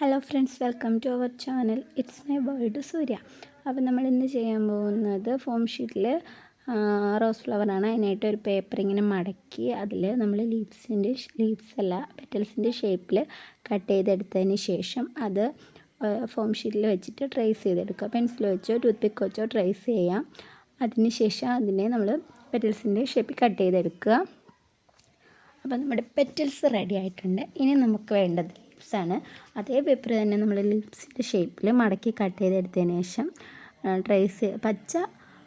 Hello friends, welcome to our channel. It's my world Surya. അപ്പോൾ നമ്മൾ ഇന്ന് ചെയ്യാൻ പോകുന്നത് ഫോം ഷീറ്റിൽ റോസ് ഫ്ലവറാണ്. അതിനായിട്ട് ഒരു പേപ്പർ ഇങ്ങനെ മടക്കി അതിൽ നമ്മൾ പെറ്റൽസിൻ്റെ ഷേപ്പിൽ കട്ട് ചെയ്തെടുത്തതിന് ശേഷം അത് ഫോം ഷീറ്റിൽ വെച്ചിട്ട് ട്രേസ് ചെയ്തെടുക്കുക. പെൻസിൽ വെച്ചോ ടൂത്ത് പിക്ക് വെച്ചോ ട്രേസ് ചെയ്യാം. അതിന് ശേഷം അതിനെ നമ്മൾ പെറ്റൽസിൻ്റെ ഷേപ്പിൽ കട്ട് ചെയ്തെടുക്കുക. അപ്പോൾ നമ്മുടെ പെറ്റൽസ് റെഡി ആയിട്ടുണ്ട്. ഇനി നമുക്ക് വേണ്ടത് ലിപ്സാണ്. അതേ പേപ്പർ തന്നെ നമ്മൾ ലിപ്സിൻ്റെ ഷേപ്പിൽ മടക്കി കട്ട് ചെയ്തെടുത്തതിന് ശേഷം പച്ച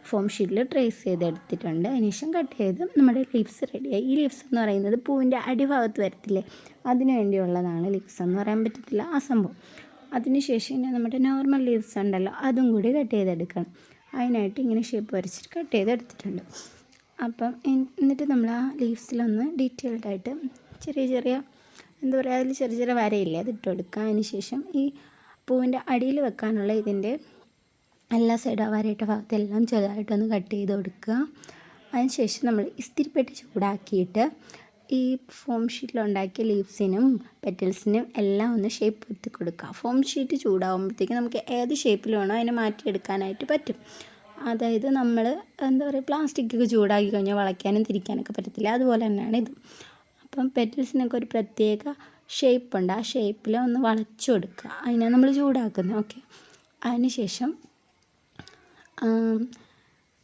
ഫോം ഷീറ്റിൽ ട്രേസ് ചെയ്തെടുത്തിട്ടുണ്ട്. അതിന് ശേഷം കട്ട് ചെയ്ത് നമ്മുടെ ലിപ്സ് റെഡിയായി. ഈ ലിപ്സ് എന്ന് പറയുന്നത് പൂവിൻ്റെ അടിഭാഗത്ത് വരത്തില്ലേ, അതിന് വേണ്ടിയുള്ളതാണ്. ലിപ്സ് എന്ന് പറയാൻ പറ്റത്തില്ല ആ സംഭവം. അതിന് ശേഷം ഇനി നമ്മുടെ നോർമൽ ലിപ്സ് ഉണ്ടല്ലോ, അതും കൂടി കട്ട് ചെയ്തെടുക്കണം. അതിനായിട്ട് ഇങ്ങനെ ഷേപ്പ് വരച്ചിട്ട് കട്ട് ചെയ്തെടുത്തിട്ടുണ്ട്. അപ്പം എന്നിട്ട് നമ്മൾ ആ ലീവ്സിലൊന്ന് ഡീറ്റെയിൽഡായിട്ട് ചെറിയ എന്താ പറയുക, അതിൽ ചെറിയ വരയില്ലേ, അതിട്ട് കൊടുക്കുക. അതിന് ശേഷം ഈ പൂവിൻ്റെ അടിയിൽ വെക്കാനുള്ള ഇതിൻ്റെ എല്ലാ സൈഡും വരയിട്ട ഭാഗത്തെല്ലാം ചെറുതായിട്ടൊന്ന് കട്ട് ചെയ്ത് കൊടുക്കുക. അതിന് ശേഷം നമ്മൾ ഇസ്തിരിപ്പെട്ടി ചൂടാക്കിയിട്ട് ഈ ഫോം ഷീറ്റിലുണ്ടാക്കിയ ലീവ്സിനും പെറ്റൽസിനും എല്ലാം ഒന്ന് ഷേപ്പ് വരുത്തി കൊടുക്കുക. ഫോം ഷീറ്റ് ചൂടാകുമ്പോഴത്തേക്കും നമുക്ക് ഏത് ഷേപ്പിൽ വേണോ അതിനെ മാറ്റിയെടുക്കാനായിട്ട് പറ്റും. അതായത് നമ്മൾ എന്താ പറയുക, പ്ലാസ്റ്റിക്കൊക്കെ ചൂടാക്കി കഴിഞ്ഞാൽ വളയ്ക്കാനും തിരിക്കാനൊക്കെ പറ്റത്തില്ല, അതുപോലെ തന്നെയാണ് ഇത്. അപ്പം പെറ്റൽസിനൊക്കെ ഒരു പ്രത്യേക ഷേപ്പുണ്ട്. ആ ഷേപ്പിൽ ഒന്ന് വളച്ചു കൊടുക്കുക. അതിനാണ് നമ്മൾ ചൂടാക്കുന്നത്. ഓക്കെ, അതിന് ശേഷം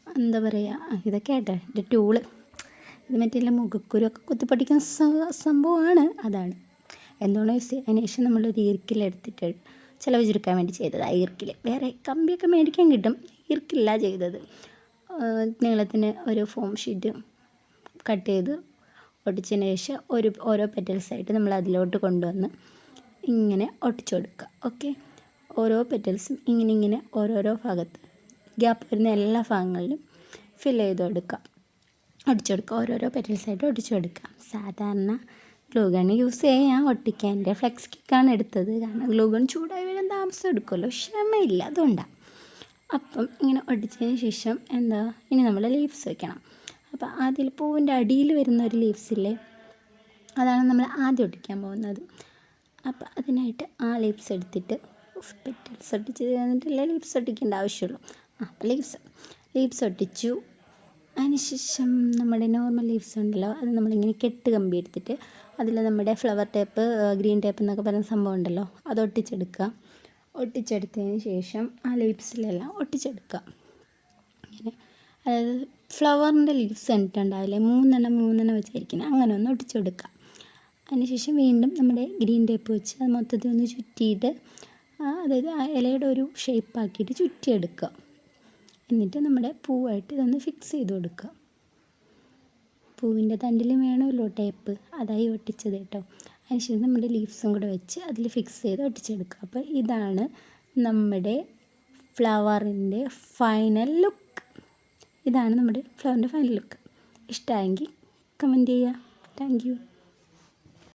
എന്താ പറയുക, ഇതൊക്കെ ആട്ടെ എൻ്റെ ടൂള്. ഇത് മറ്റേ മുഖക്കുരുവൊക്കെ കുത്തിപ്പൊട്ടിക്കുന്ന സംഭവമാണ്. അതാണ് എന്തുകൊണ്ടോ യൂസ് ചെയ്യുക. അതിന് ശേഷം നമ്മളൊരു ഈർക്കിലെടുത്തിട്ട് ചിലവ് ചുരുക്കാൻ വേണ്ടി ചെയ്തത്. ആ ഈർക്കിൽ വേറെ കമ്പിയൊക്കെ മേടിക്കാൻ കിട്ടും, ഈർക്കില്ല ചെയ്തത്. നീളത്തിന് ഒരു ഫോം ഷീറ്റ് കട്ട് ചെയ്ത് ഒട്ടിച്ചതിന് ശേഷം ഓരോ പെറ്റൽസായിട്ട് നമ്മൾ അതിലോട്ട് കൊണ്ടുവന്ന് ഇങ്ങനെ ഒട്ടിച്ചു കൊടുക്കുക. ഓക്കെ, ഓരോ പെറ്റൽസും ഇങ്ങനെ ഓരോരോ ഭാഗത്ത് ഗ്യാപ്പ് വരുന്ന എല്ലാ ഭാഗങ്ങളിലും ഫില്ല് ചെയ്ത് കൊടുക്കുക, ഒട്ടിച്ചെടുക്കുക. ഓരോരോ പെറ്റൽസായിട്ട് ഒട്ടിച്ചു കൊടുക്കുക. സാധാരണ ഗ്ലൂഗൺ യൂസ് ചെയ്യാൻ ഒട്ടിക്കാൻ. എൻ്റെ ഫ്ലെക്സ് കിക്കാണ് എടുത്തത്, കാരണം ഗ്ലൂഗൺ ചൂടായി വരാൻ താമസം എടുക്കുമല്ലോ, ക്ഷമയില്ല, അതുകൊണ്ടാണ്. അപ്പം ഇങ്ങനെ ഒട്ടിച്ചതിന് ശേഷം ഇനി നമ്മൾ ലീവ്സ് വയ്ക്കണം. അപ്പോൾ അതിൽ പൂവിൻ്റെ അടിയിൽ വരുന്ന ഒരു ലീവ്സില്ലേ, അതാണ് നമ്മൾ ആദ്യം ഒട്ടിക്കാൻ പോകുന്നത്. അപ്പോൾ അതിനായിട്ട് ആ ലീവ്സ് എടുത്തിട്ട് പെറ്റൽസ് ഒട്ടിച്ച് കഴിഞ്ഞിട്ടല്ലേ ലീവ്സ് ഒട്ടിക്കേണ്ട ആവശ്യമുള്ളൂ. അപ്പോൾ ലീവ്സ് ഒട്ടിച്ചു. അതിനുശേഷം നമ്മുടെ നോർമൽ ലീവ്സ് ഉണ്ടല്ലോ, അത് നമ്മളിങ്ങനെ കെട്ട് കമ്പി എടുത്തിട്ട് അതിൽ നമ്മുടെ ഫ്ലവർ ടേപ്പ്, ഗ്രീൻ ടേപ്പ് എന്നൊക്കെ പറയുന്ന സംഭവം ഉണ്ടല്ലോ, അത് ഒട്ടിച്ചെടുക്കുക. ഒട്ടിച്ചെടുത്തതിന് ശേഷം ആ ലീവ്സിലെല്ലാം ഒട്ടിച്ചെടുക്കുക. ഇങ്ങനെ, അതായത് ഫ്ലവറിൻ്റെ ലീവ്സ് കണ്ടിട്ടുണ്ടാവില്ലേ, മൂന്നെണ്ണം വെച്ചായിരിക്കുന്നത്, അങ്ങനെ ഒന്ന് ഒട്ടിച്ചെടുക്കുക. അതിനുശേഷം വീണ്ടും നമ്മുടെ ഗ്രീൻ ടേപ്പ് വെച്ച് അത് മൊത്തത്തിൽ ഒന്ന് ചുറ്റിയിട്ട്, അതായത് ആ ഇലയുടെ ഒരു ഷേപ്പാക്കിയിട്ട് ചുറ്റിയെടുക്കുക. എന്നിട്ട് നമ്മുടെ പൂവായിട്ട് ഇതൊന്ന് ഫിക്സ് ചെയ്ത് കൊടുക്കുക. പൂവിൻ്റെ തണ്ടിലും വേണമല്ലോ ടേപ്പ്, അതായി ഒട്ടിച്ചത് കേട്ടോ. അതിനുശേഷം നമ്മുടെ ലീവ്സും കൂടെ വെച്ച് അതിൽ ഫിക്സ് ചെയ്ത് ഒട്ടിച്ചെടുക്കുക. അപ്പോൾ ഇതാണ് നമ്മുടെ ഫ്ലവറിൻ്റെ ഫൈനൽ ലുക്ക്. ഇതാണ് നമ്മുടെ ഫ്ലവറിൻ്റെ ഫൈനൽ ലുക്ക്. ഇഷ്ടമായെങ്കിൽ കമൻറ്റ് ചെയ്യുക. Thank you.